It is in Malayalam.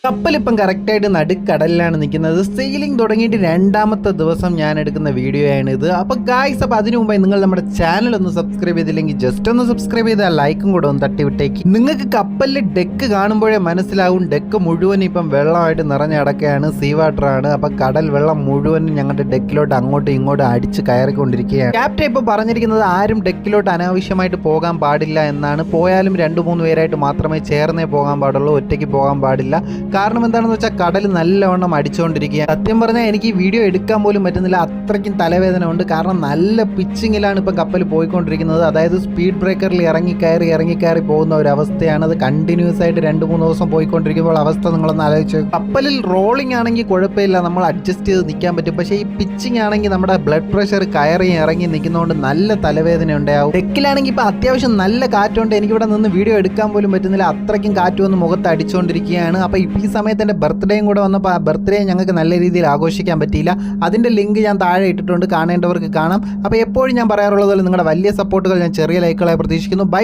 കപ്പലിപ്പം കറക്റ്റായിട്ട് നടുക്കടലിലാണ് നിൽക്കുന്നത്. സെയിലിംഗ് തുടങ്ങിയിട്ട് രണ്ടാമത്തെ ദിവസം ഞാൻ എടുക്കുന്ന വീഡിയോ ആണ് ഇത്. അപ്പോൾ ഗായ്സ്, അപ്പോൾ അതിനു മുമ്പായി നിങ്ങൾ നമ്മുടെ ചാനൽ ഒന്ന് സബ്സ്ക്രൈബ് ചെയ്തില്ലെങ്കിൽ ജസ്റ്റ് ഒന്ന് സബ്സ്ക്രൈബ് ചെയ്താൽ ലൈക്കും കൂടെ ഒന്ന് തട്ടിവിട്ടേക്ക്. നിങ്ങൾക്ക് കപ്പലിൽ ഡെക്ക് കാണുമ്പോഴേ മനസ്സിലാവും ഡെക്ക് മുഴുവൻ ഇപ്പം വെള്ളമായിട്ട് നിറഞ്ഞടക്കുകയാണ്, സീ വാട്ടറാണ്. അപ്പം കടൽ വെള്ളം മുഴുവൻ ഞങ്ങളുടെ ഡെക്കിലോട്ട് അങ്ങോട്ടും ഇങ്ങോട്ടും അടിച്ച് കയറിക്കൊണ്ടിരിക്കുകയാണ്. ക്യാപ്റ്റൻ ഇപ്പോൾ പറഞ്ഞിരിക്കുന്നത് ആരും ഡെക്കിലോട്ട് അനാവശ്യമായിട്ട് പോകാൻ പാടില്ല എന്നാണ്. പോയാലും 2-3 പേരായിട്ട് മാത്രമേ ചേർന്നേ പോകാൻ പാടുള്ളൂ, ഒറ്റയ്ക്ക് പോകാൻ പാടില്ല. കാരണം എന്താണെന്ന് വെച്ചാൽ കടൽ നല്ലവണ്ണം അടിച്ചുകൊണ്ടിരിക്കുക. സത്യം പറഞ്ഞാൽ എനിക്ക് ഈ വീഡിയോ എടുക്കാൻ പോലും പറ്റുന്നില്ല, അത്രയ്ക്കും തലവേദന ഉണ്ട്. കാരണം നല്ല പിച്ചിങ്ങിലാണ് ഇപ്പം കപ്പൽ പോയിക്കൊണ്ടിരിക്കുന്നത്. അതായത് സ്പീഡ് ബ്രേക്കറിൽ ഇറങ്ങിക്കയറി പോകുന്ന ഒരു അവസ്ഥയാണ്. അത് കണ്ടിന്യൂസ് ആയിട്ട് 2-3 ദിവസം പോയിക്കൊണ്ടിരിക്കുമ്പോൾ അവസ്ഥ നിങ്ങളൊന്ന് ആലോചിച്ചു. കപ്പലിൽ റോളിംഗ് ആണെങ്കിൽ കുഴപ്പമില്ല, നമ്മൾ അഡ്ജസ്റ്റ് ചെയ്ത് നിൽക്കാൻ പറ്റും. പക്ഷേ ഈ പിച്ചിങ് ആണെങ്കിൽ നമ്മുടെ ബ്ലഡ് പ്രഷർ കയറി ഇറങ്ങി നിൽക്കുന്നതുകൊണ്ട് നല്ല തലവേദന ഉണ്ടാവും. ഡെക്കിലാണെങ്കിൽ ഇപ്പം അത്യാവശ്യം നല്ല കാറ്റുണ്ട്. എനിക്കിവിടെ നിന്ന് വീഡിയോ എടുക്കാൻ പോലും പറ്റുന്നില്ല, അത്രയ്ക്കും കാറ്റ് വന്ന് മുഖത്ത് അടിച്ചുകൊണ്ടിരിക്കുകയാണ്. അപ്പോൾ ഈ സമയത്ത് എൻ്റെ ബർത്ത്ഡേയും കൂടെ വന്നപ്പോൾ ആ ബർത്ത്ഡേ ഞങ്ങൾക്ക് നല്ല രീതിയിൽ ആഘോഷിക്കാൻ പറ്റിയില്ല. അതിൻ്റെ ലിങ്ക് ഞാൻ താഴെ ഇട്ടിട്ടുണ്ട്, കാണേണ്ടവർക്ക് കാണാം. അപ്പോൾ എപ്പോഴും ഞാൻ പറയാറുള്ളത് പോലെ നിങ്ങളുടെ വലിയ സപ്പോർട്ടുകൾ ഞാൻ ചെറിയ ലൈക്കുകളായി പ്രതീക്ഷിക്കുന്നു. ബൈ.